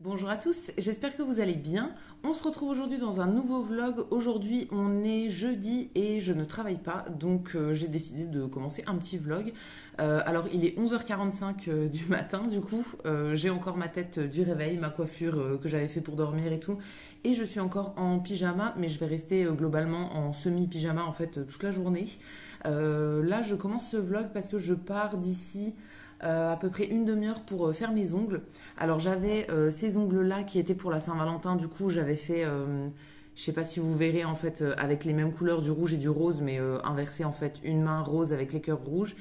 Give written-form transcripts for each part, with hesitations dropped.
Bonjour à tous, j'espère que vous allez bien. On se retrouve aujourd'hui dans un nouveau vlog. Aujourd'hui on est jeudi et je ne travaille pas, donc j'ai décidé de commencer un petit vlog. Alors il est 11h45 du matin du coup, j'ai encore ma tête du réveil, ma coiffure que j'avais fait pour dormir et tout. Et je suis encore en pyjama, mais je vais rester globalement en semi-pyjama en fait toute la journée. Là je commence ce vlog parce que je pars d'ici à peu près une demi-heure pour faire mes ongles. Alors j'avais ces ongles-là qui étaient pour la Saint-Valentin, du coup j'avais fait, je sais pas si vous verrez en fait, avec les mêmes couleurs du rouge et du rose, mais inversé en fait, une main rose avec les cœurs rouges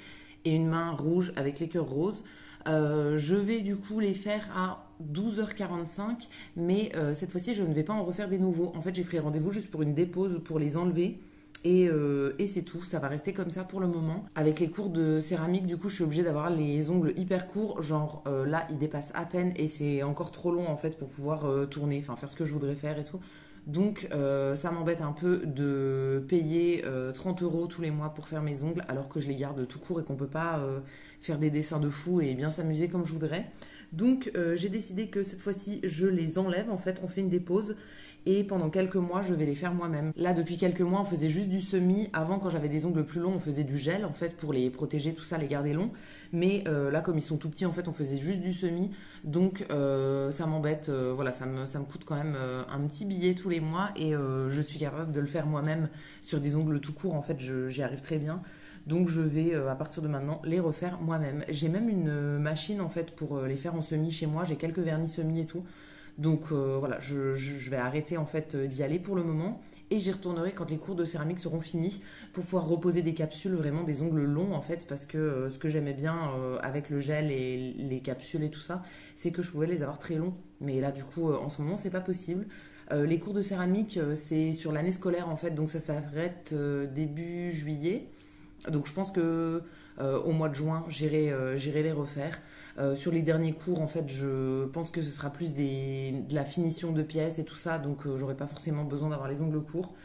et une main rouge avec les cœurs roses. Je vais du coup les faire à 12h45, mais cette fois-ci je ne vais pas en refaire des nouveaux. En fait j'ai pris rendez-vous juste pour une dépose pour les enlever. Et c'est tout, ça va rester comme ça pour le moment. Avec les cours de céramique, du coup, je suis obligée d'avoir les ongles hyper courts. Genre là, ils dépassent à peine et c'est encore trop long en fait pour pouvoir tourner, enfin faire ce que je voudrais faire et tout. Donc ça m'embête un peu de payer 30 euros tous les mois pour faire mes ongles alors que je les garde tout court et qu'on peut pas faire des dessins de fou et bien s'amuser comme je voudrais. Donc j'ai décidé que cette fois-ci je les enlève, en fait on fait une dépose et pendant quelques mois je vais les faire moi-même. Là depuis quelques mois on faisait juste du semi, avant quand j'avais des ongles plus longs on faisait du gel en fait pour les protéger, tout ça, les garder longs, mais là comme ils sont tout petits en fait on faisait juste du semi, donc ça m'embête, voilà, ça me coûte quand même un petit billet tous les mois et je suis capable de le faire moi-même sur des ongles tout courts, en fait j'y arrive très bien. Donc je vais à partir de maintenant les refaire moi-même. J'ai même une machine en fait pour les faire en semi chez moi, j'ai quelques vernis semi et tout. Donc voilà, je vais arrêter en fait d'y aller pour le moment et j'y retournerai quand les cours de céramique seront finis pour pouvoir reposer des capsules, vraiment des ongles longs en fait, parce que ce que j'aimais bien avec le gel et les capsules et tout ça, c'est que je pouvais les avoir très longs. Mais là du coup en ce moment c'est pas possible. Les cours de céramique c'est sur l'année scolaire en fait, donc ça s'arrête début juillet. Donc je pense que au mois de juin, j'irai les refaire. Sur les derniers cours, en fait, je pense que ce sera plus de la finition de pièces et tout ça, donc j'aurai pas forcément besoin d'avoir les ongles courts.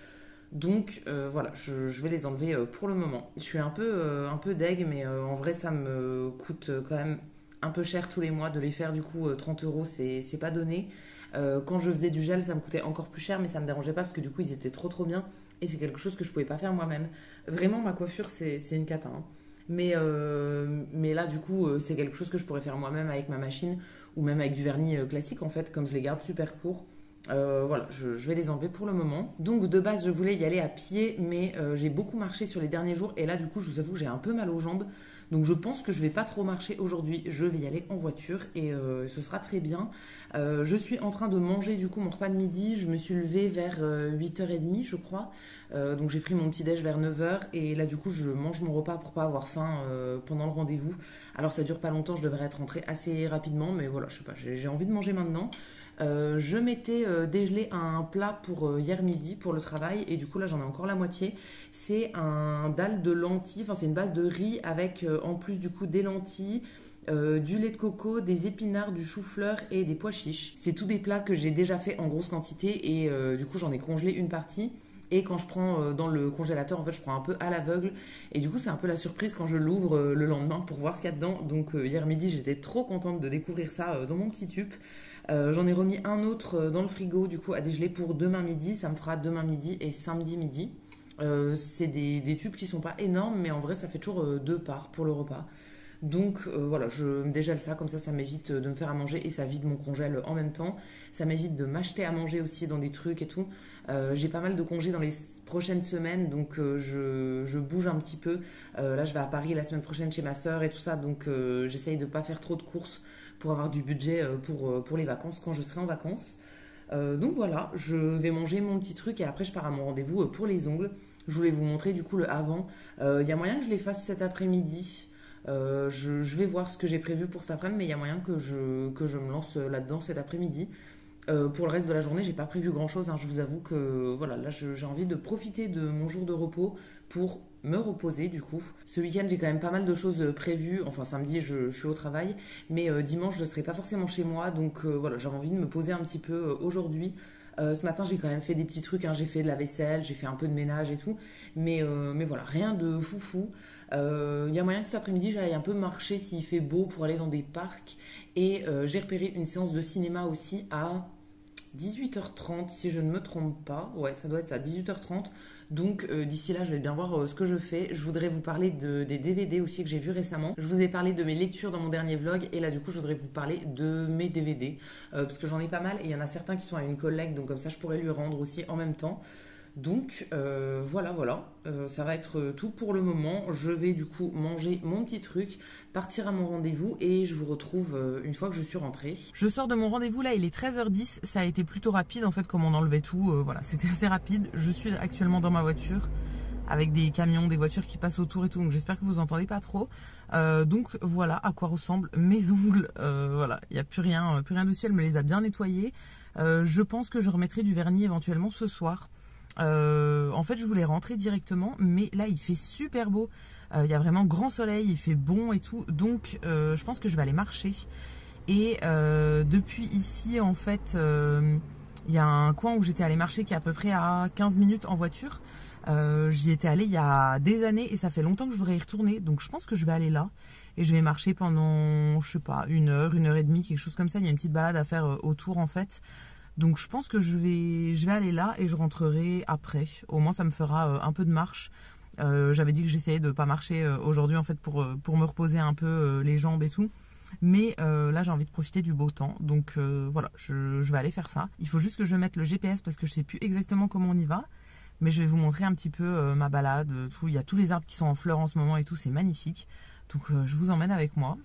Donc voilà, je vais les enlever pour le moment. Je suis un peu deg, mais en vrai, ça me coûte quand même un peu cher tous les mois de les faire. Du coup, 30 euros, c'est pas donné. Quand je faisais du gel, ça me coûtait encore plus cher, mais ça me dérangeait pas parce que du coup, ils étaient trop bien. Et c'est quelque chose que je pouvais pas faire moi-même. Vraiment, ma coiffure, c'est une cata, hein. Mais là, du coup, c'est quelque chose que je pourrais faire moi-même avec ma machine ou même avec du vernis classique, en fait, comme je les garde super courts. Voilà, je vais les enlever pour le moment. Donc de base, je voulais y aller à pied, mais j'ai beaucoup marché sur les derniers jours. Et là, du coup, je vous avoue, j'ai un peu mal aux jambes. Donc je pense que je vais pas trop marcher aujourd'hui. Je vais y aller en voiture et ce sera très bien. Je suis en train de manger du coup mon repas de midi. Je me suis levée vers 8h30, je crois. Donc j'ai pris mon petit déj vers 9h et là du coup je mange mon repas pour pas avoir faim pendant le rendez-vous. Alors ça dure pas longtemps, je devrais être rentrée assez rapidement, mais voilà, je sais pas, j'ai envie de manger maintenant. Je m'étais dégelé un plat pour hier midi pour le travail et du coup là j'en ai encore la moitié. C'est un dalle de lentilles, enfin c'est une base de riz avec en plus du coup des lentilles, du lait de coco, des épinards, du chou-fleur et des pois chiches. C'est tous des plats que j'ai déjà fait en grosse quantité et du coup j'en ai congelé une partie. Et quand je prends dans le congélateur, en fait, je prends un peu à l'aveugle. Et du coup, c'est un peu la surprise quand je l'ouvre le lendemain pour voir ce qu'il y a dedans. Donc, hier midi, j'étais trop contente de découvrir ça dans mon petit tube. J'en ai remis un autre dans le frigo, du coup, à dégeler pour demain midi. Ça me fera demain midi et samedi midi. C'est des tubes qui sont pas énormes, mais en vrai, ça fait toujours deux parts pour le repas. Donc voilà, je me dégèle ça, comme ça m'évite de me faire à manger et ça vide mon congèle en même temps. Ça m'évite de m'acheter à manger aussi dans des trucs et tout. J'ai pas mal de congés dans les prochaines semaines, donc je bouge un petit peu. Là, je vais à Paris la semaine prochaine chez ma sœur et tout ça, donc j'essaye de pas faire trop de courses pour avoir du budget pour les vacances quand je serai en vacances. Donc voilà, je vais manger mon petit truc et après je pars à mon rendez-vous pour les ongles. Je voulais vous montrer du coup le avant. Il y a moyen que je les fasse cet après-midi. Je vais voir ce que j'ai prévu pour cet après-midi, mais il y a moyen que je me lance là-dedans cet après-midi. Pour le reste de la journée, j'ai pas prévu grand-chose, hein. Je vous avoue que voilà, là j'ai envie de profiter de mon jour de repos pour me reposer du coup. Ce week-end, j'ai quand même pas mal de choses prévues. Enfin, samedi, je suis au travail, mais dimanche, je serai pas forcément chez moi, donc voilà, j'ai envie de me poser un petit peu aujourd'hui. Ce matin, j'ai quand même fait des petits trucs, hein. J'ai fait de la vaisselle, j'ai fait un peu de ménage et tout. Mais voilà, rien de foufou. Il y a moyen que cet après-midi, j'aille un peu marcher s'il fait beau pour aller dans des parcs. Et j'ai repéré une séance de cinéma aussi à 18h30, si je ne me trompe pas. Ouais, ça doit être ça, 18h30. Donc d'ici là, je vais bien voir ce que je fais. Je voudrais vous parler des DVD aussi que j'ai vus récemment. Je vous ai parlé de mes lectures dans mon dernier vlog. Et là, du coup, je voudrais vous parler de mes DVD. Parce que j'en ai pas mal. Et il y en a certains qui sont à une collègue. Donc comme ça, je pourrais lui rendre aussi en même temps. Donc voilà, ça va être tout pour le moment. Je vais du coup manger mon petit truc, partir à mon rendez-vous et je vous retrouve une fois que je suis rentrée. Je sors de mon rendez-vous là, il est 13h10, ça a été plutôt rapide en fait comme on enlevait tout, voilà, c'était assez rapide. Je suis actuellement dans ma voiture avec des camions, des voitures qui passent autour et tout, donc j'espère que vous entendez pas trop. Donc voilà à quoi ressemblent mes ongles, voilà, il n'y a plus rien dessus, elle me les a bien nettoyés. Je pense que je remettrai du vernis éventuellement ce soir. En fait je voulais rentrer directement mais là il fait super beau, il y a vraiment grand soleil, il fait bon et tout, donc je pense que je vais aller marcher et depuis ici en fait il y a un coin où j'étais allée marcher qui est à peu près à 15 minutes en voiture. J'y étais allée il y a des années et ça fait longtemps que je voudrais y retourner, donc je pense que je vais aller là et je vais marcher pendant je sais pas une heure et demie, quelque chose comme ça. Il y a une petite balade à faire autour en fait. Donc je pense que je vais aller là et je rentrerai après. Au moins ça me fera un peu de marche. J'avais dit que j'essayais de ne pas marcher aujourd'hui en fait pour me reposer un peu les jambes et tout. Mais là j'ai envie de profiter du beau temps. Donc voilà, je vais aller faire ça. Il faut juste que je mette le GPS parce que je sais plus exactement comment on y va. Mais je vais vous montrer un petit peu ma balade. Tout. Il y a tous les arbres qui sont en fleurs en ce moment et tout, c'est magnifique. Donc je vous emmène avec moi.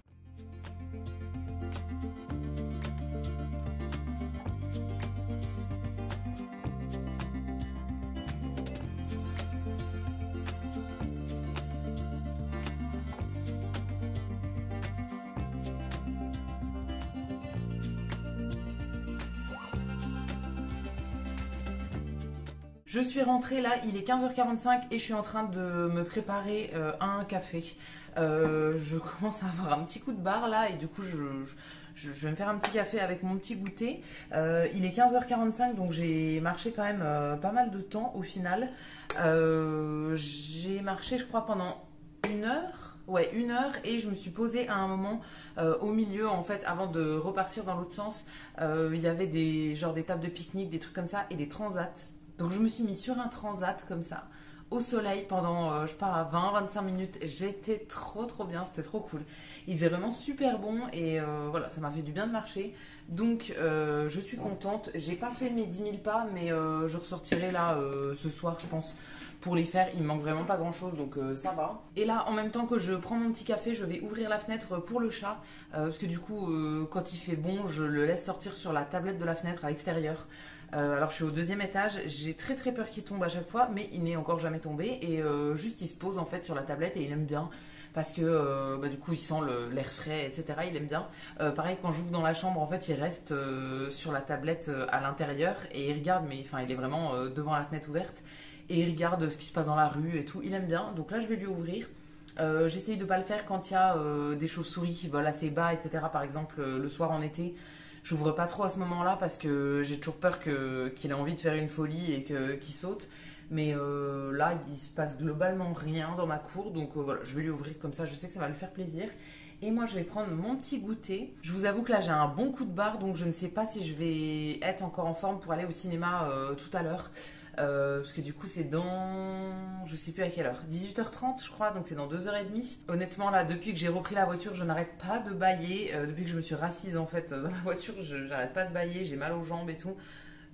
Je suis rentrée là, il est 15h45 et je suis en train de me préparer un café. Je commence à avoir un petit coup de barre là et du coup je vais me faire un petit café avec mon petit goûter. Il est 15h45 donc j'ai marché quand même pas mal de temps au final. J'ai marché je crois pendant une heure. Ouais, une heure et je me suis posée à un moment au milieu en fait avant de repartir dans l'autre sens. Il y avait des tables de pique-nique, des trucs comme ça et des transats. Donc je me suis mis sur un transat comme ça, au soleil pendant, je pars à 20-25 minutes. J'étais trop bien, c'était trop cool. Il faisait vraiment super bon et voilà, ça m'a fait du bien de marcher. Donc je suis contente. J'ai pas fait mes 10 000 pas, mais je ressortirai là ce soir, je pense, pour les faire. Il me manque vraiment pas grand chose, donc ça va. Et là, en même temps que je prends mon petit café, je vais ouvrir la fenêtre pour le chat. Parce que du coup, quand il fait bon, je le laisse sortir sur la tablette de la fenêtre à l'extérieur. Alors je suis au 2e étage, j'ai très peur qu'il tombe à chaque fois, mais il n'est encore jamais tombé et juste il se pose en fait sur la tablette et il aime bien parce que du coup il sent l'air frais, etc. Il aime bien. Pareil quand j'ouvre dans la chambre en fait il reste sur la tablette à l'intérieur et il regarde, mais enfin il est vraiment devant la fenêtre ouverte et il regarde ce qui se passe dans la rue et tout, il aime bien. Donc là je vais lui ouvrir. J'essaye de ne pas le faire quand il y a des chauves-souris qui volent assez bas, etc. Par exemple le soir en été. J'ouvre pas trop à ce moment-là parce que j'ai toujours peur qu'il ait envie de faire une folie et qu'il saute. Mais là, il se passe globalement rien dans ma cour. Donc voilà, je vais lui ouvrir comme ça, je sais que ça va lui faire plaisir. Et moi, je vais prendre mon petit goûter. Je vous avoue que là, j'ai un bon coup de barre. Donc je ne sais pas si je vais être encore en forme pour aller au cinéma tout à l'heure. Parce que du coup c'est dans, je sais plus à quelle heure, 18h30 je crois, donc c'est dans 2h30. Honnêtement là, depuis que j'ai repris la voiture, je n'arrête pas de bâiller. Depuis que je me suis rassise en fait dans la voiture, j'arrête pas de bâiller, j'ai mal aux jambes et tout.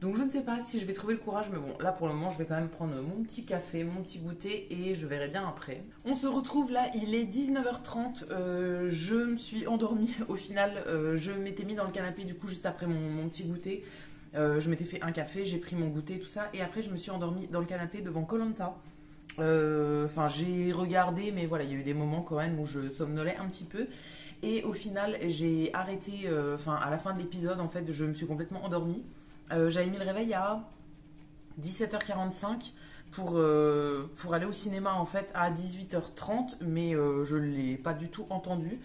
Donc je ne sais pas si je vais trouver le courage, mais bon, là pour le moment je vais quand même prendre mon petit café, mon petit goûter et je verrai bien après. On se retrouve là, il est 19h30, je me suis endormie au final, je m'étais mis dans le canapé du coup juste après mon petit goûter. Je m'étais fait un café, j'ai pris mon goûter, tout ça, et après je me suis endormie dans le canapé devant koh Lanta. Enfin, j'ai regardé, mais voilà, il y a eu des moments quand même où je somnolais un petit peu. Et au final, j'ai arrêté, à la fin de l'épisode, en fait, je me suis complètement endormie. J'avais mis le réveil à 17h45 pour aller au cinéma, en fait, à 18h30, mais je ne l'ai pas du tout entendu.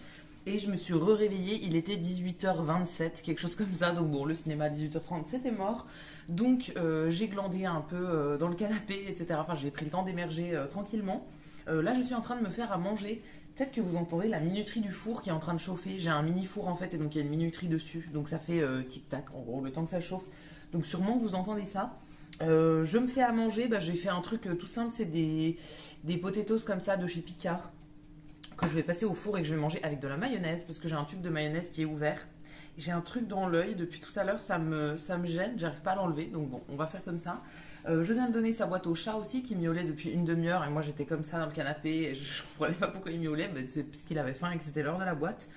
Et je me suis réveillée, il était 18h27, quelque chose comme ça. Donc bon, le cinéma à 18h30, c'était mort. Donc j'ai glandé un peu dans le canapé, etc. Enfin, j'ai pris le temps d'émerger tranquillement. Là, je suis en train de me faire à manger. Peut-être que vous entendez la minuterie du four qui est en train de chauffer. J'ai un mini four en fait, et donc il y a une minuterie dessus. Donc ça fait tic-tac, en gros, le temps que ça chauffe. Donc sûrement que vous entendez ça. Je me fais à manger, bah, j'ai fait un truc tout simple, c'est des potatoes comme ça de chez Picard que je vais passer au four et que je vais manger avec de la mayonnaise parce que j'ai un tube de mayonnaise qui est ouvert. J'ai un truc dans l'œil depuis tout à l'heure, ça me gêne, j'arrive pas à l'enlever, donc bon, on va faire comme ça. Je viens de donner sa boîte au chat aussi qui miaulait depuis une demi-heure et moi j'étais comme ça dans le canapé et je comprenais pas pourquoi il miaulait, mais c'est parce qu'il avait faim et que c'était l'heure de la boîte.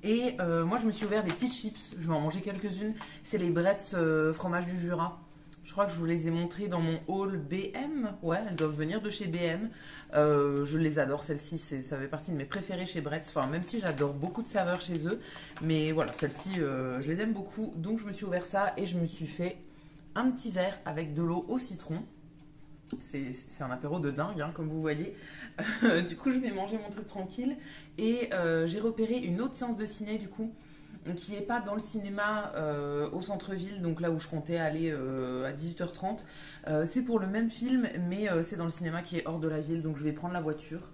Et moi je me suis ouvert des petites chips, je vais en manger quelques-unes. C'est les Bretz fromage du Jura. Je crois que je vous les ai montrées dans mon haul BM. Ouais, elles doivent venir de chez BM. Je les adore, celles-ci, ça fait partie de mes préférées chez Bretz. Enfin, même si j'adore beaucoup de saveurs chez eux. Mais voilà, celles-ci, je les aime beaucoup. Donc, je me suis ouvert ça et je me suis fait un petit verre avec de l'eau au citron. C'est un apéro de dingue, hein, comme vous voyez. Du coup, je vais manger mon truc tranquille. Et j'ai repéré une autre séance de ciné, du coup, qui n'est pas dans le cinéma au centre-ville, donc là où je comptais aller à 18h30. C'est pour le même film, mais c'est dans le cinéma qui est hors de la ville, donc je vais prendre la voiture.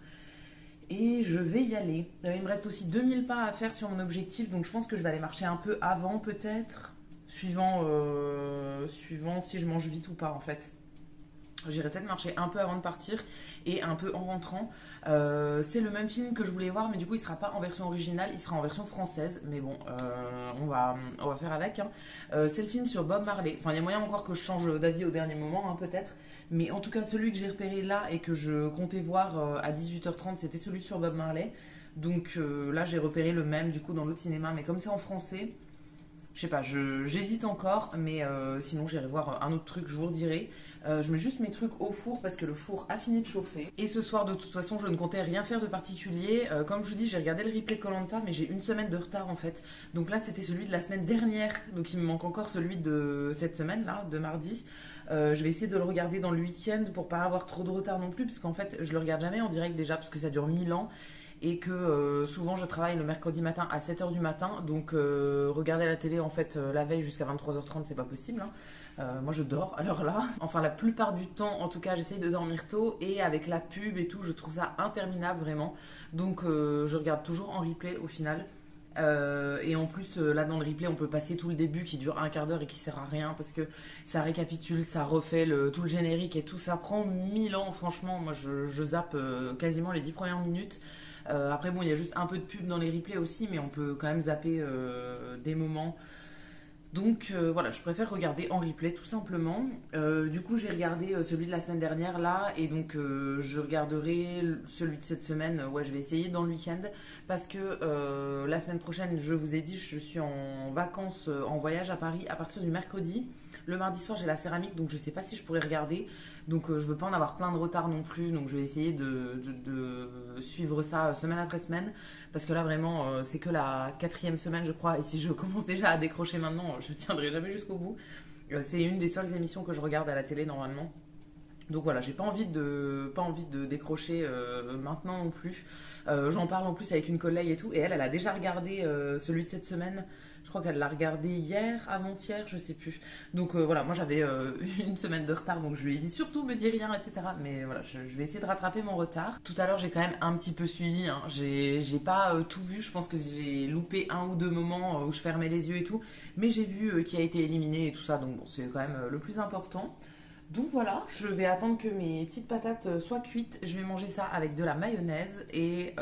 Et je vais y aller. Il me reste aussi 2000 pas à faire sur mon objectif, donc je pense que je vais aller marcher un peu avant peut-être, suivant si je mange vite ou pas en fait. J'irai peut-être marcher un peu avant de partir et un peu en rentrant. C'est le même film que je voulais voir, mais du coup, il sera pas en version originale, il sera en version française. Mais bon, on va faire avec. Hein. C'est le film sur Bob Marley. Enfin, il y a moyen encore que je change d'avis au dernier moment, hein, peut-être. Mais en tout cas, celui que j'ai repéré là et que je comptais voir à 18h30, c'était celui sur Bob Marley. Donc là, j'ai repéré le même, du coup, dans l'autre cinéma. Mais comme c'est en français, je sais pas, j'hésite encore. Mais sinon, j'irai voir un autre truc, je vous redirai. Je mets juste mes trucs au four parce que le four a fini de chauffer. Et ce soir, de toute façon, je ne comptais rien faire de particulier. Comme je vous dis, j'ai regardé le replay koh, mais j'ai une semaine de retard en fait. Donc là, c'était celui de la semaine dernière. Donc il me manque encore celui de cette semaine-là, de mardi. Je vais essayer de le regarder dans le week-end pour pas avoir trop de retard non plus. Parce qu'en fait, je le regarde jamais en direct déjà parce que ça dure 1000 ans. Et que souvent je travaille le mercredi matin à 7h du matin. Donc regarder la télé en fait la veille jusqu'à 23h30, c'est pas possible. Hein. Moi je dors à l'heure là. Enfin la plupart du temps en tout cas j'essaye de dormir tôt et avec la pub et tout je trouve ça interminable vraiment. Donc je regarde toujours en replay au final. Et en plus là dans le replay on peut passer tout le début qui dure un quart d'heure et qui sert à rien parce que ça récapitule, ça refait tout le générique et tout. Ça prend 1000 ans franchement. Moi je zappe quasiment les 10 premières minutes. Après bon il y a juste un peu de pub dans les replays aussi mais on peut quand même zapper des moments. Donc voilà, je préfère regarder en replay tout simplement. Du coup, j'ai regardé celui de la semaine dernière là, et donc je regarderai celui de cette semaine. Ouais, je vais essayer dans le week-end parce que la semaine prochaine, je vous ai dit, je suis en vacances, en voyage à Paris à partir du mercredi. Le mardi soir, j'ai la céramique, donc je sais pas si je pourrais regarder. Donc je veux pas en avoir plein de retard non plus, donc je vais essayer de suivre ça semaine après semaine. Parce que là vraiment c'est que la 4e semaine je crois et si je commence déjà à décrocher maintenant je tiendrai jamais jusqu'au bout. C'est une des seules émissions que je regarde à la télé normalement. Donc voilà, j'ai pas envie de décrocher maintenant non plus. J'en parle en plus avec une collègue et tout et elle a déjà regardé celui de cette semaine. Je crois qu'elle l'a regardé hier, avant-hier, je sais plus. Donc voilà, moi j'avais une semaine de retard, donc je lui ai dit surtout me dis rien, etc. Mais voilà, je vais essayer de rattraper mon retard. Tout à l'heure, j'ai quand même un petit peu suivi. Hein. J'ai pas tout vu, je pense que j'ai loupé un ou deux moments où je fermais les yeux et tout. Mais j'ai vu qui a été éliminé et tout ça, donc bon, c'est quand même le plus important. Donc voilà, je vais attendre que mes petites patates soient cuites. Je vais manger ça avec de la mayonnaise et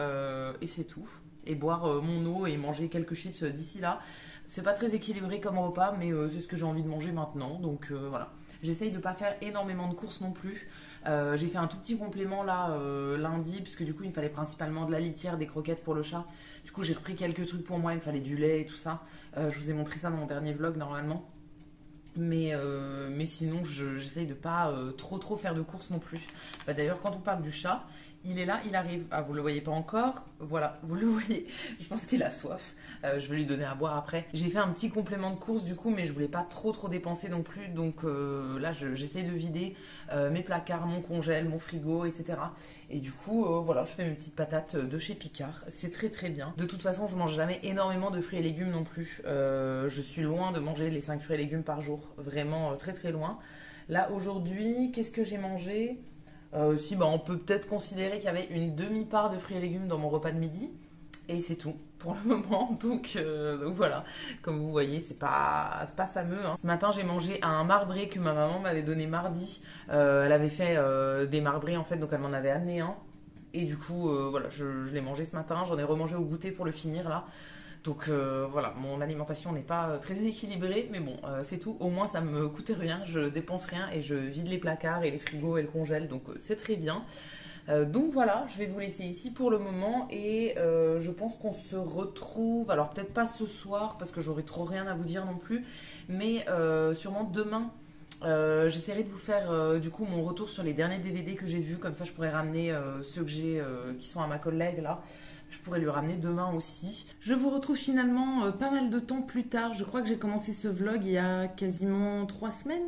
c'est tout. Et boire mon eau et manger quelques chips d'ici là. C'est pas très équilibré comme repas, mais c'est ce que j'ai envie de manger maintenant. Donc voilà. J'essaye de pas faire énormément de courses non plus. J'ai fait un tout petit complément là lundi, puisque du coup il me fallait principalement de la litière, des croquettes pour le chat. Du coup j'ai repris quelques trucs pour moi, il me fallait du lait et tout ça. Je vous ai montré ça dans mon dernier vlog normalement. Mais sinon j'essaye de pas trop faire de courses non plus. D'ailleurs quand on parle du chat, Il est là, il arrive. Ah, vous le voyez pas encore? Voilà, vous le voyez. Je pense qu'il a soif. Je vais lui donner à boire après. J'ai fait un petit complément de course du coup, mais je voulais pas trop dépenser non plus. Donc là, j'essaye de vider mes placards, mon congèle, mon frigo, etc. Et du coup, voilà, je fais mes petites patates de chez Picard. C'est très bien. De toute façon, je mange jamais énormément de fruits et légumes non plus. Je suis loin de manger les 5 fruits et légumes par jour. Vraiment très loin. Là, aujourd'hui, qu'est-ce que j'ai mangé? Si, bah, on peut peut-être considérer qu'il y avait une demi-part de fruits et légumes dans mon repas de midi. Et c'est tout pour le moment. Donc voilà, comme vous voyez, c'est pas fameux, hein. Ce matin, j'ai mangé un marbré que ma maman m'avait donné mardi. Elle avait fait des marbrés en fait, donc elle m'en avait amené un. Et du coup, voilà, je l'ai mangé ce matin. J'en ai remangé au goûter pour le finir là. Donc voilà, mon alimentation n'est pas très équilibrée, mais bon, c'est tout. Au moins, ça me coûte rien, je dépense rien et je vide les placards et les frigos et le congèle, donc c'est très bien. Donc voilà, je vais vous laisser ici pour le moment et je pense qu'on se retrouve, alors peut-être pas ce soir parce que j'aurai trop rien à vous dire non plus, mais sûrement demain. J'essaierai de vous faire du coup mon retour sur les derniers DVD que j'ai vus, comme ça je pourrais ramener ceux que j'ai qui sont à ma collègue là. Je pourrais lui ramener demain aussi. Je vous retrouve finalement pas mal de temps plus tard. Je crois que j'ai commencé ce vlog il y a quasiment 3 semaines.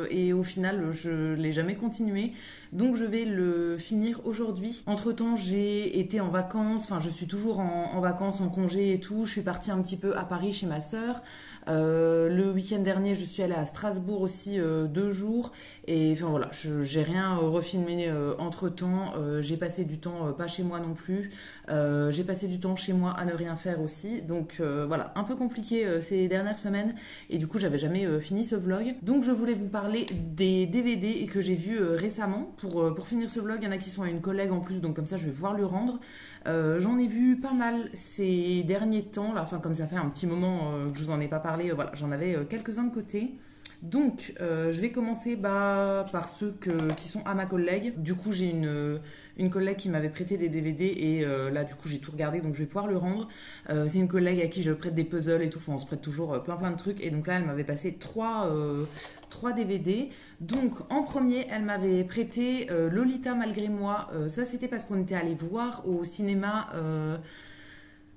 Et au final, je ne l'ai jamais continué. Donc je vais le finir aujourd'hui. Entre temps, j'ai été en vacances. Enfin, je suis toujours en vacances, en congé et tout. Je suis partie un petit peu à Paris chez ma sœur. Le week-end dernier, je suis allée à Strasbourg aussi 2 jours. Et enfin voilà, j'ai rien refilmé entre temps. J'ai passé du temps pas chez moi non plus. J'ai passé du temps chez moi à ne rien faire aussi. Donc voilà, un peu compliqué ces dernières semaines. Et du coup, j'avais jamais fini ce vlog. Donc je voulais vous parler des DVD que j'ai vus récemment. Pour finir ce vlog, il y en a qui sont à une collègue en plus. Donc comme ça, je vais pouvoir le rendre. J'en ai vu pas mal ces derniers temps. Là, enfin, comme ça fait un petit moment que je vous en ai pas parlé. Voilà, j'en avais quelques-uns de côté. Donc, je vais commencer par ceux qui sont à ma collègue. Du coup, j'ai une collègue qui m'avait prêté des DVD et là, du coup, j'ai tout regardé, donc je vais pouvoir le rendre. C'est une collègue à qui je prête des puzzles et tout. Enfin, on se prête toujours plein de trucs. Et donc là, elle m'avait passé trois DVD. Donc, en premier, elle m'avait prêté Lolita malgré moi. Ça, c'était parce qu'on était allé voir au cinéma...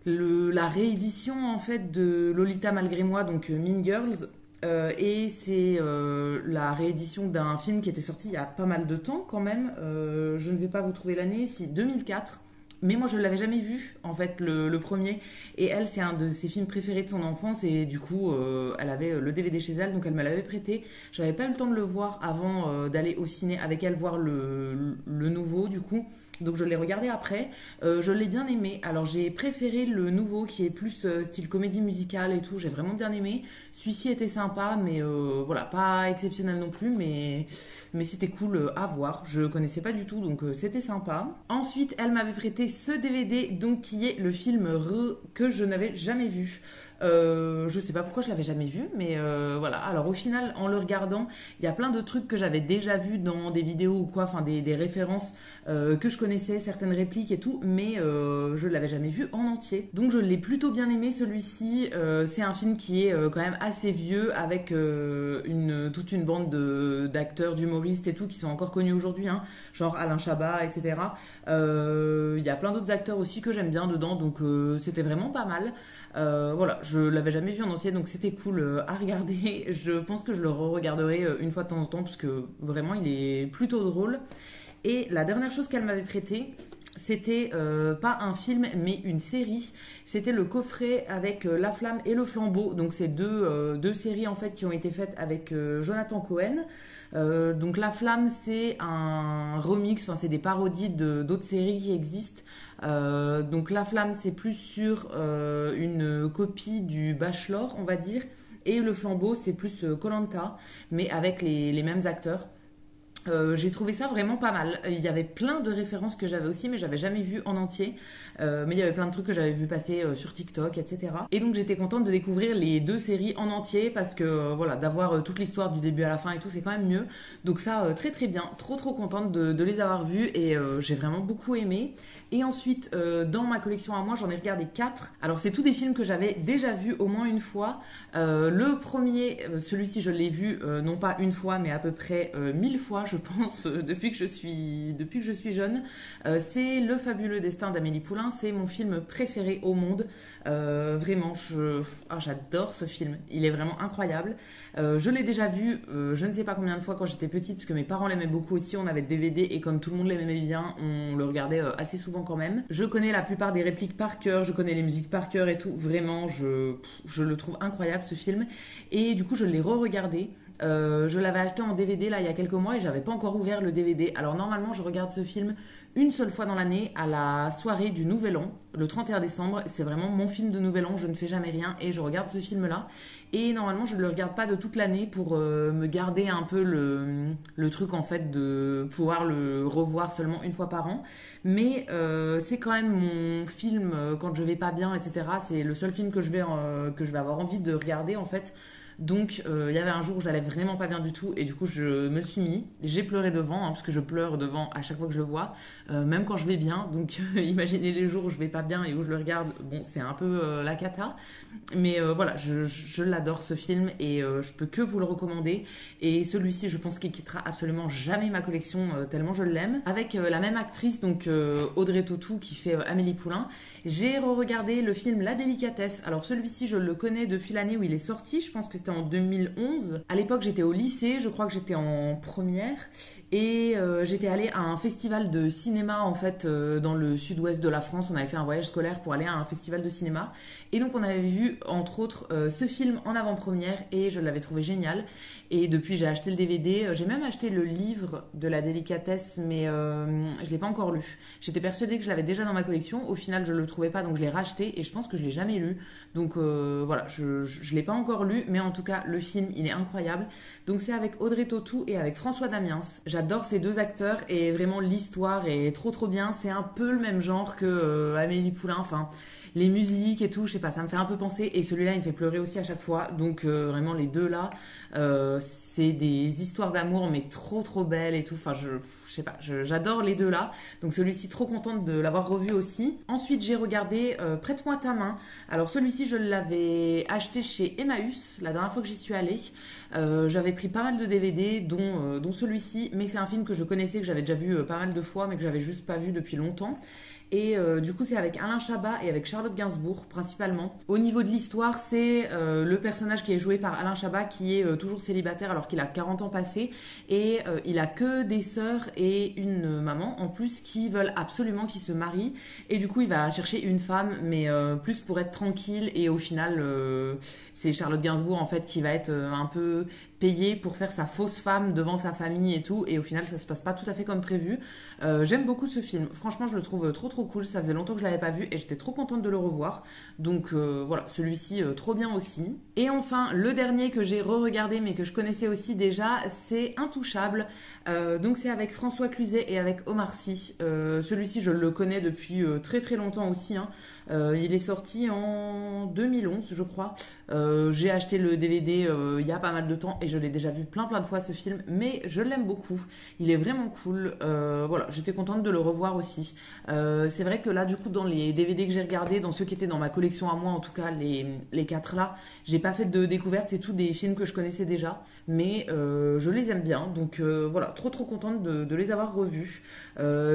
la réédition en fait de Lolita malgré moi, donc Mean Girls. Et c'est la réédition d'un film qui était sorti il y a pas mal de temps quand même. Je ne vais pas vous trouver l'année, si 2004. Mais moi je ne l'avais jamais vu en fait le premier. Et elle, c'est un de ses films préférés de son enfance. Et du coup elle avait le DVD chez elle, donc elle me l'avait prêté. J'avais pas eu le temps de le voir avant d'aller au ciné avec elle voir le nouveau du coup. Donc je l'ai regardé après, je l'ai bien aimé. Alors j'ai préféré le nouveau qui est plus style comédie musicale et tout, j'ai vraiment bien aimé. Celui-ci était sympa, mais voilà, pas exceptionnel non plus, mais c'était cool à voir. Je connaissais pas du tout, donc c'était sympa. Ensuite, elle m'avait prêté ce DVD, donc qui est le film que je n'avais jamais vu. Je sais pas pourquoi je l'avais jamais vu, mais voilà. Alors au final, en le regardant, il y a plein de trucs que j'avais déjà vus dans des vidéos ou quoi, enfin des références que je connaissais, certaines répliques et tout, mais je l'avais jamais vu en entier. Donc je l'ai plutôt bien aimé celui-ci. C'est un film qui est quand même assez vieux, avec toute une bande d'acteurs, d'humoristes et tout qui sont encore connus aujourd'hui, hein, genre Alain Chabat, etc. Il y a plein d'autres acteurs aussi que j'aime bien dedans, donc c'était vraiment pas mal. Voilà, je l'avais jamais vu en entier, donc c'était cool à regarder. Je pense que je le re-regarderai une fois de temps en temps parce que vraiment il est plutôt drôle. Et la dernière chose qu'elle m'avait prêté, c'était pas un film mais une série. C'était le coffret avec La Flamme et le Flambeau. Donc c'est deux séries en fait qui ont été faites avec Jonathan Cohen. Donc La Flamme, c'est un remix, enfin c'est des parodies d'autres séries qui existent. Donc La Flamme, c'est plus sur une copie du Bachelor, on va dire. Et le Flambeau, c'est plus koh, mais avec les mêmes acteurs. J'ai trouvé ça vraiment pas mal. Il y avait plein de références que j'avais aussi, mais j'avais jamais vu en entier. Mais il y avait plein de trucs que j'avais vu passer sur TikTok, etc. Et donc j'étais contente de découvrir les deux séries en entier parce que voilà, d'avoir toute l'histoire du début à la fin et tout, c'est quand même mieux. Donc ça, très bien, trop contente de les avoir vus et j'ai vraiment beaucoup aimé. Et ensuite, dans ma collection à moi, j'en ai regardé 4. Alors c'est tous des films que j'avais déjà vus au moins une fois. Le premier, celui-ci je l'ai vu non pas une fois mais à peu près 1000 fois je pense, depuis que je suis jeune. C'est Le Fabuleux Destin d'Amélie Poulain. C'est mon film préféré au monde. Vraiment, j'adore ce film. Il est vraiment incroyable. Je l'ai déjà vu, je ne sais pas combien de fois quand j'étais petite, parce que mes parents l'aimaient beaucoup aussi. On avait le DVD et comme tout le monde l'aimait bien, on le regardait assez souvent quand même. Je connais la plupart des répliques par cœur, je connais les musiques par cœur et tout. Vraiment, je le trouve incroyable ce film. Et du coup, je l'ai re-regardé. Je l'avais acheté en DVD là il y a quelques mois et j'avais pas encore ouvert le DVD. Alors normalement, je regarde ce film une seule fois dans l'année à la soirée du Nouvel An, le 31 décembre. C'est vraiment mon film de Nouvel An, je ne fais jamais rien et je regarde ce film-là. Et normalement, je ne le regarde pas de toute l'année pour me garder un peu le truc en fait de pouvoir le revoir seulement une fois par an. Mais c'est quand même mon film quand je vais pas bien, etc. C'est le seul film que je vais avoir envie de regarder en fait. Donc il y avait un jour où j'allais vraiment pas bien du tout et du coup je me le suis mis. J'ai pleuré devant parce que je pleure devant à chaque fois que je le vois, même quand je vais bien. Donc imaginez les jours où je vais pas bien et où je le regarde. Bon, c'est un peu la cata. Mais voilà, je l'adore ce film et je peux que vous le recommander. Et celui-ci, je pense qu'il quittera absolument jamais ma collection tellement je l'aime. Avec la même actrice, donc Audrey Tautou qui fait Amélie Poulain. J'ai re-regardé le film La Délicatesse. Alors celui-ci, je le connais depuis l'année où il est sorti. Je pense que c'était en 2011. À l'époque, j'étais au lycée. Je crois que j'étais en première. Et j'étais allée à un festival de cinéma en fait dans le sud-ouest de la France. On avait fait un voyage scolaire pour aller à un festival de cinéma. Et donc on avait vu entre autres ce film en avant-première et je l'avais trouvé génial. Et depuis j'ai acheté le DVD. J'ai même acheté le livre de La Délicatesse mais je l'ai pas encore lu. J'étais persuadée que je l'avais déjà dans ma collection. Au final je le trouvais pas donc je l'ai racheté et je pense que je l'ai jamais lu. Donc voilà, je l'ai pas encore lu mais en tout cas le film il est incroyable. Donc c'est avec Audrey Tautou et avec François Damiens. J'adore ces deux acteurs et vraiment l'histoire est trop bien. C'est un peu le même genre que Amélie Poulain. Enfin, les musiques et tout, je sais pas, ça me fait un peu penser. Et celui-là, il me fait pleurer aussi à chaque fois. Donc vraiment les deux là, c'est des histoires d'amour mais trop belles et tout. Enfin, je sais pas, j'adore les deux là. Donc celui-ci, trop contente de l'avoir revu aussi. Ensuite, j'ai regardé Prête-moi ta main. Alors celui-ci, je l'avais acheté chez Emmaüs la dernière fois que j'y suis allée. J'avais pris pas mal de DVD dont celui-ci, mais c'est un film que je connaissais, que j'avais déjà vu pas mal de fois mais que j'avais juste pas vu depuis longtemps. Et du coup c'est avec Alain Chabat et avec Charlotte Gainsbourg principalement. Au niveau de l'histoire, c'est le personnage qui est joué par Alain Chabat qui est toujours célibataire alors qu'il a 40 ans passés et il a que des sœurs et une maman en plus qui veulent absolument qu'il se marie et du coup il va chercher une femme mais plus pour être tranquille et au final c'est Charlotte Gainsbourg en fait qui va être un peu payée pour faire sa fausse femme devant sa famille et tout et au final ça se passe pas tout à fait comme prévu. J'aime beaucoup ce film, franchement je le trouve trop cool, ça faisait longtemps que je l'avais pas vu et j'étais trop contente de le revoir. Donc voilà, celui-ci trop bien aussi. Et enfin le dernier que j'ai re-regardé mais que je connaissais aussi déjà, c'est Intouchable. Donc c'est avec François Cluzet et avec Omar Sy. Celui-ci je le connais depuis très longtemps aussi hein. Il est sorti en 2011 je crois. J'ai acheté le DVD il y a pas mal de temps et je l'ai déjà vu plein de fois ce film, mais je l'aime beaucoup, il est vraiment cool. Voilà, j'étais contente de le revoir aussi. C'est vrai que là du coup dans les DVD que j'ai regardés, dans ceux qui étaient dans ma collection à moi en tout cas, les 4 là, j'ai pas fait de découverte, c'est tous des films que je connaissais déjà, mais je les aime bien, donc voilà, trop contente de les avoir revus.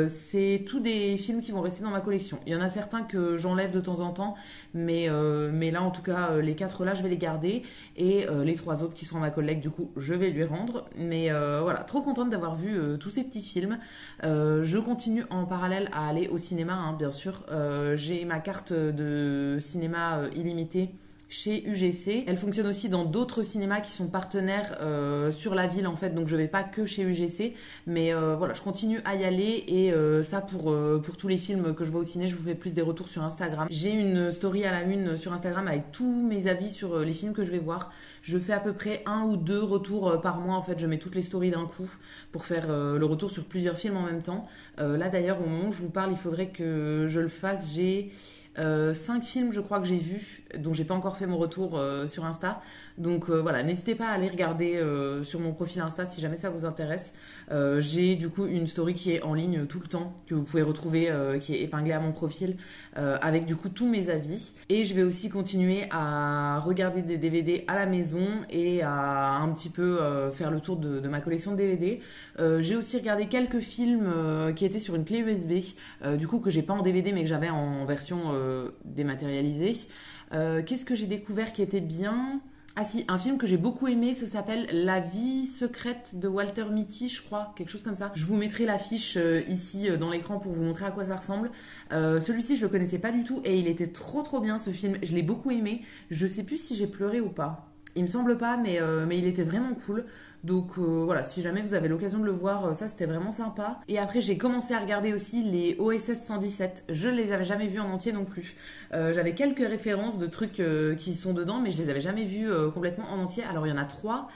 C'est tous des films qui vont rester dans ma collection. Il y en a certains que j'enlève de temps en temps, mais là en tout cas les 4 là je vais les garder et les 3 autres qui sont dans ma collègue du coup je vais lui rendre. Mais voilà, trop contente d'avoir vu tous ces petits films. Je continue en parallèle à aller au cinéma hein, bien sûr. J'ai ma carte de cinéma illimitée chez UGC. Elle fonctionne aussi dans d'autres cinémas qui sont partenaires sur la ville en fait, donc je vais pas que chez UGC, mais voilà, je continue à y aller et ça pour tous les films que je vois au ciné, je vous fais plus des retours sur Instagram. J'ai une story à la une sur Instagram avec tous mes avis sur les films que je vais voir. Je fais à peu près 1 ou 2 retours par mois en fait, je mets toutes les stories d'un coup pour faire le retour sur plusieurs films en même temps. Là d'ailleurs au moment où je vous parle, il faudrait que je le fasse. J'ai 5 films je crois que j'ai vus, dont j'ai pas encore fait mon retour sur Insta. Donc voilà, n'hésitez pas à aller regarder sur mon profil Insta si jamais ça vous intéresse. J'ai du coup une story qui est en ligne tout le temps, que vous pouvez retrouver, qui est épinglée à mon profil, avec du coup tous mes avis. Et je vais aussi continuer à regarder des DVD à la maison et à un petit peu faire le tour de ma collection de DVD. J'ai aussi regardé quelques films qui étaient sur une clé USB, du coup que j'ai pas en DVD mais que j'avais en version dématérialisée. Qu'est-ce que j'ai découvert qui était bien? Ah si, un film que j'ai beaucoup aimé, ça s'appelle La vie secrète de Walter Mitty, je crois, quelque chose comme ça. Je vous mettrai l'affiche ici dans l'écran pour vous montrer à quoi ça ressemble. Celui-ci, je le connaissais pas du tout et il était trop bien ce film. Je l'ai beaucoup aimé. Je sais plus si j'ai pleuré ou pas. Il me semble pas, mais il était vraiment cool. Donc voilà, si jamais vous avez l'occasion de le voir, ça c'était vraiment sympa. Et après j'ai commencé à regarder aussi les OSS 117. Je les avais jamais vus en entier non plus. J'avais quelques références de trucs qui sont dedans, mais je les avais jamais vus complètement en entier. Alors il y en a 3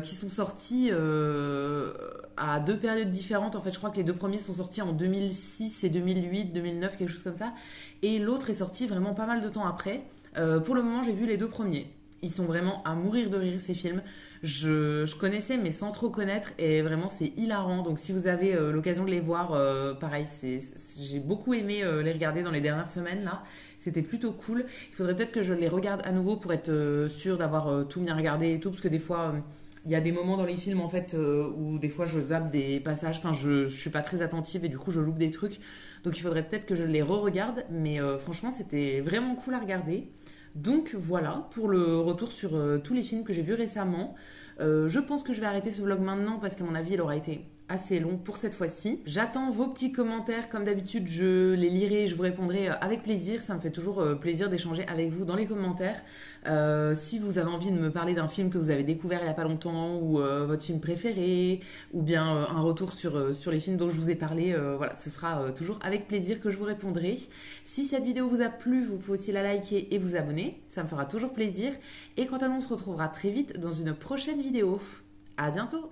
qui sont sortis à 2 périodes différentes. En fait, je crois que les 2 premiers sont sortis en 2006 et 2008, 2009, quelque chose comme ça. Et l'autre est sorti vraiment pas mal de temps après. Pour le moment, j'ai vu les 2 premiers. Ils sont vraiment à mourir de rire ces films. Je connaissais mais sans trop connaître et vraiment c'est hilarant. Donc si vous avez l'occasion de les voir, pareil, j'ai beaucoup aimé les regarder dans les dernières semaines là. C'était plutôt cool. Il faudrait peut-être que je les regarde à nouveau pour être sûre d'avoir tout bien regardé et tout, parce que des fois il y a des moments dans les films en fait où des fois je zappe des passages. Enfin je suis pas très attentive et du coup je loupe des trucs. Donc il faudrait peut-être que je les re-regarde. Mais franchement c'était vraiment cool à regarder. Donc voilà pour le retour sur tous les films que j'ai vus récemment. Je pense que je vais arrêter ce vlog maintenant parce qu'à mon avis il aura été assez long pour cette fois-ci. J'attends vos petits commentaires, comme d'habitude je les lirai et je vous répondrai avec plaisir. Ça me fait toujours plaisir d'échanger avec vous dans les commentaires. Si vous avez envie de me parler d'un film que vous avez découvert il n'y a pas longtemps, ou votre film préféré, ou bien un retour sur les films dont je vous ai parlé, voilà, ce sera toujours avec plaisir que je vous répondrai. Si cette vidéo vous a plu, vous pouvez aussi la liker et vous abonner, ça me fera toujours plaisir. Et quant à nous, on se retrouvera très vite dans une prochaine vidéo. À bientôt!